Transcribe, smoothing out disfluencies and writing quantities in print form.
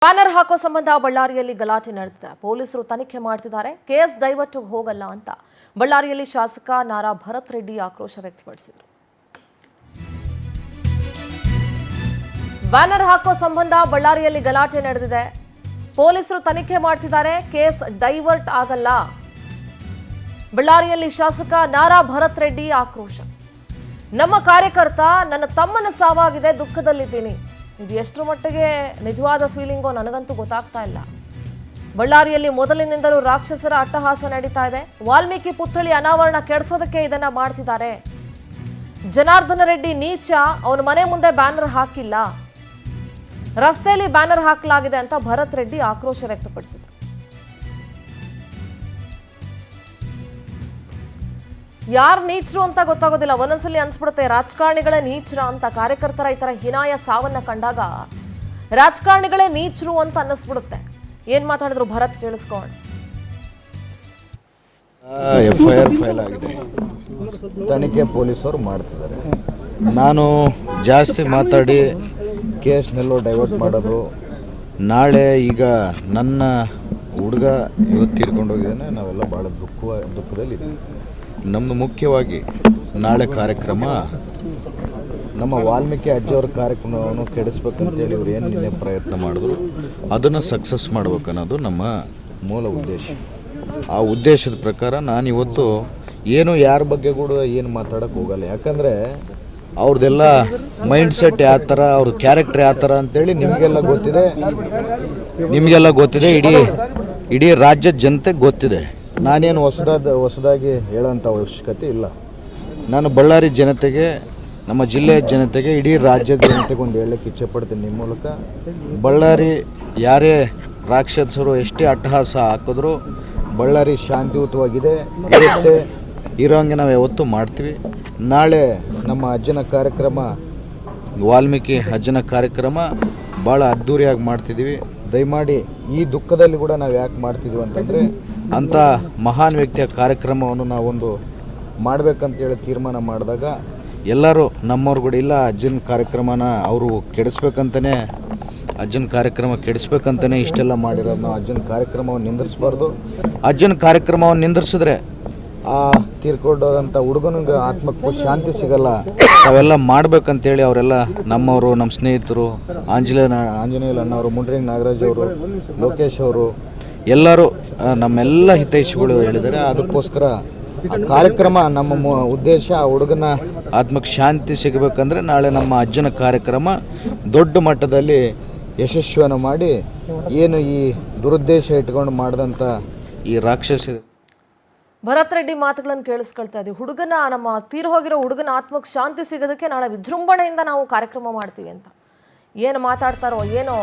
Banner ಹಾಕೋ ಸಂಬಂಧ ಬಳ್ಳಾರಿಯಲ್ಲಿ ಗಲಾಟೆ ನಡೆದಿದೆ. ಪೊಲೀಸರು ತನಿಖೆ ಮಾಡ್ತಿದ್ದಾರೆ. ಕೇಸ್ ಡೈವರ್ಟ್ ಹೋಗಲ್ಲ ಅಂತ ಬಳ್ಳಾರಿಯಲ್ಲಿ ಶಾಸಕ ನಾರಾ ಭರತ್ ರೆಡ್ಡಿ ಆಕ್ರೋಶ ವ್ಯಕ್ತಪಡಿಸಿದರು. ಬ್ಯಾನರ್ ಹಾಕೋ ಸಂಬಂಧ ಬಳ್ಳಾರಿಯಲ್ಲಿ ಗಲಾಟೆ ನಡೆದಿದೆ. ಪೊಲೀಸರು ತನಿಖೆ ಮಾಡ್ತಿದ್ದಾರೆ. ಕೇಸ್ ಡೈವರ್ಟ್ ಆಗಲ್ಲ. ಬಳ್ಳಾರಿಯಲ್ಲಿ ಶಾಸಕ ನಾರಾ ಭರತ್ ರೆಡ್ಡಿ ಆಕ್ರೋಶ. ನಮ್ಮ ಕಾರ್ಯಕರ್ತ ನನ್ನ ತಮ್ಮನ ಸಾವಾಗಿದೆ, ದುಃಖದಲ್ಲಿದ್ದೀನಿ. ಇದು ಎಷ್ಟರ ಮಟ್ಟಿಗೆ ನಿಜವಾದ ಫೀಲಿಂಗೋ ನನಗಂತೂ ಗೊತ್ತಾಗ್ತಾ ಇಲ್ಲ. ಬಳ್ಳಾರಿಯಲ್ಲಿ ಮೊದಲಿನಿಂದಲೂ ರಾಕ್ಷಸರ ಅಟ್ಟಹಾಸ ನಡೀತಾ ಇದೆ. ವಾಲ್ಮೀಕಿ ಪುತ್ಥಳಿ ಅನಾವರಣ ಕೆಡಿಸೋದಕ್ಕೆ ಇದನ್ನ ಮಾಡ್ತಿದ್ದಾರೆ. ಜನಾರ್ದನ ರೆಡ್ಡಿ ನೀಚ, ಅವನ ಮನೆ ಮುಂದೆ ಬ್ಯಾನರ್ ಹಾಕಿಲ್ಲ, ರಸ್ತೆಯಲ್ಲಿ ಬ್ಯಾನರ್ ಹಾಕಲಾಗಿದೆ ಅಂತ ಭರತ್ ರೆಡ್ಡಿ ಆಕ್ರೋಶ ವ್ಯಕ್ತಪಡಿಸಿದರು. ಯಾರು ನೀಚರು ಅಂತ ಗೊತ್ತಾಗೋದಿಲ್ಲ. ಒಂದೊಂದ್ಸಲಿ ಅನ್ಸ್ಬಿಡುತ್ತೆ ರಾಜಕಾರಣಿಗಳೇ ನೀಚರ ಅಂತ. ಕಾರ್ಯಕರ್ತರ ಈ ತರ ಹೀನಾಯ ಸಾವನ್ನ ಕಂಡಾಗ ರಾಜಕಾರಣಿಗಳೇ ನೀಚರು ಅಂತ ಅನ್ನಿಸ್ಬಿಡುತ್ತೆ. ಏನ್ ಮಾತಾಡಿದ್ರು ಭರತ್ ಕೇಳಿಸ್ಕೋಣ. FIR ಫೈಲ್ ಆಗಿದೆ, ತನಿಖೆ ಪೊಲೀಸರು ಮಾಡ್ತಿದ್ದಾರೆ. ನಾನು ಜಾಸ್ತಿ ಮಾತಾಡಿ ಕೇಸ್ನೆಲ್ಲೋ ಡೈವರ್ಟ್ ಮಾಡೋದು. ನಾಳೆ ಈಗ ನನ್ನ ಹುಡುಗ ಇವತ್ತು ತೀರ್ಕೊಂಡು ಹೋಗಿದ್ದಾನೆ. ನಾವೆಲ್ಲ ಭಾಳ ದುಃಖದಲ್ಲಿದ್ದೀವಿ. ನಮ್ಮದು ಮುಖ್ಯವಾಗಿ ನಾಳೆ ಕಾರ್ಯಕ್ರಮ ನಮ್ಮ ವಾಲ್ಮೀಕಿ ಅಜ್ಜಿಯವ್ರ ಕಾರ್ಯಕ್ರಮವನ್ನು ಕೆಡಿಸ್ಬೇಕಂತೇಳಿ ಇವ್ರು ಏನು ನಿನ್ನೆ ಪ್ರಯತ್ನ ಮಾಡಿದ್ರು ಅದನ್ನು ಸಕ್ಸಸ್ ಮಾಡ್ಬೇಕನ್ನೋದು ನಮ್ಮ ಮೂಲ ಉದ್ದೇಶ. ಆ ಉದ್ದೇಶದ ಪ್ರಕಾರ ನಾನು ಇವತ್ತು ಏನು ಯಾರ ಬಗ್ಗೆ ಕೂಡ ಏನು ಮಾತಾಡೋಕ್ಕೆ ಹೋಗಲ್ಲ. ಯಾಕಂದರೆ ಅವ್ರದ್ದೆಲ್ಲ ಮೈಂಡ್ ಸೆಟ್ ಯಾವ ಥರ, ಅವ್ರ ಕ್ಯಾರೆಕ್ಟರ್ ಯಾವ ಥರ ಅಂತೇಳಿ ನಿಮಗೆಲ್ಲ ಗೊತ್ತಿದೆ. ಇಡೀ ರಾಜ್ಯದ ಜನತೆಗೆ ಗೊತ್ತಿದೆ. ನಾನೇನು ಹೊಸದಾಗಿ ಹೇಳೋಂಥ ಅವಶ್ಯಕತೆ ಇಲ್ಲ. ನಾನು ಬಳ್ಳಾರಿ ಜನತೆಗೆ, ನಮ್ಮ ಜಿಲ್ಲೆಯ ಜನತೆಗೆ, ಇಡೀ ರಾಜ್ಯದ ಜನತೆಗೆ ಒಂದು ಹೇಳಕ್ಕೆ ಇಚ್ಛೆಪಡ್ತೀನಿ ನಿಮ್ಮ ಮೂಲಕ. ಬಳ್ಳಾರಿ ಯಾರೇ ರಾಕ್ಷಸರು ಎಷ್ಟೇ ಅಟ್ಟಹಾಸ ಹಾಕಿದ್ರು ಬಳ್ಳಾರಿ ಶಾಂತಿಯುತವಾಗಿದೆ, ಇರೋಂಗೆ ನಾವು ಯಾವತ್ತೂ ಮಾಡ್ತೀವಿ. ನಾಳೆ ನಮ್ಮ ಅಜ್ಜನ ಕಾರ್ಯಕ್ರಮ, ವಾಲ್ಮೀಕಿ ಅಜ್ಜನ ಕಾರ್ಯಕ್ರಮ ಭಾಳ ಅದ್ಧೂರಿಯಾಗಿ ಮಾಡ್ತಿದ್ದೀವಿ. ದಯಮಾಡಿ ಈ ದುಃಖದಲ್ಲಿ ಕೂಡ ನಾವು ಯಾಕೆ ಮಾಡ್ತಿದ್ವಿ ಅಂತಂದರೆ, ಅಂಥ ಮಹಾನ್ ವ್ಯಕ್ತಿಯ ಕಾರ್ಯಕ್ರಮವನ್ನು ನಾವೊಂದು ಮಾಡಬೇಕಂತೇಳಿ ತೀರ್ಮಾನ ಮಾಡಿದಾಗ ಎಲ್ಲರೂ ನಮ್ಮವ್ರು ಕೂಡ ಇಲ್ಲ, ಅಜ್ಜನ ಕಾರ್ಯಕ್ರಮನ ಅವರು ಕೆಡಿಸ್ಬೇಕಂತಲೇ, ಅಜ್ಜನ ಕಾರ್ಯಕ್ರಮ ಕೆಡಿಸ್ಬೇಕಂತಲೇ ಇಷ್ಟೆಲ್ಲ ಮಾಡಿರೋದು. ನಾವು ಅಜ್ಜನ ಕಾರ್ಯಕ್ರಮವನ್ನು ನಿಂದಿರಿಸಬಾರ್ದು. ಅಜ್ಜನ ಕಾರ್ಯಕ್ರಮವನ್ನು ನಿಂದಿರಿಸಿದ್ರೆ ಆ ತೀರ್ಕೊಂಡೋದಂಥ ಹುಡುಗನಿಗೆ ಆತ್ಮಕ್ಕೂ ಶಾಂತಿ ಸಿಗಲ್ಲ. ಅವೆಲ್ಲ ಮಾಡ್ಬೇಕಂತೇಳಿ ಅವರೆಲ್ಲ ನಮ್ಮವರು, ನಮ್ಮ ಸ್ನೇಹಿತರು, ಆಂಜನೇಯ ಅಣ್ಣವರು, ಮುಂಡ್ರಿಂಗ್ ನಾಗರಾಜ್ ಅವರು, ಲೋಕೇಶ್ ಅವರು ಎಲ್ಲರೂ ನಮ್ಮೆಲ್ಲ ಹಿತೈಷಿಗಳು ಹೇಳಿದ್ದಾರೆ. ಅದಕ್ಕೋಸ್ಕರ ಆ ಕಾರ್ಯಕ್ರಮ ನಮ್ಮ ಉದ್ದೇಶ, ಆ ಹುಡುಗನ ಆತ್ಮಕ್ಕೆ ಶಾಂತಿ ಸಿಗಬೇಕಂದ್ರೆ ನಾಳೆ ನಮ್ಮ ಅಜ್ಜನ ಕಾರ್ಯಕ್ರಮ ದೊಡ್ಡ ಮಟ್ಟದಲ್ಲಿ ಯಶಸ್ವಿಯನ್ನು ಮಾಡಿ, ಏನು ಈ ದುರುದ್ದೇಶ ಇಟ್ಕೊಂಡು ಮಾಡಿದಂಥ ಈ ರಾಕ್ಷಸ ಭರತ್ ರೆಡ್ಡಿ ಮಾತುಗಳನ್ನು ಕೇಳಿಸ್ಕೊಳ್ತಾ ಇದ್ದೀವಿ. ಹುಡುಗನ, ನಮ್ಮ ತೀರ್ ಹೋಗಿರೋ ಹುಡುಗನ ಆತ್ಮಕ್ಕೆ ಶಾಂತಿ ಸಿಗೋದಕ್ಕೆ ನಾಳೆ ವಿಜೃಂಭಣೆಯಿಂದ ನಾವು ಕಾರ್ಯಕ್ರಮ ಮಾಡ್ತೀವಿ ಅಂತ ಏನು ಮಾತಾಡ್ತಾರೋ ಏನೋ.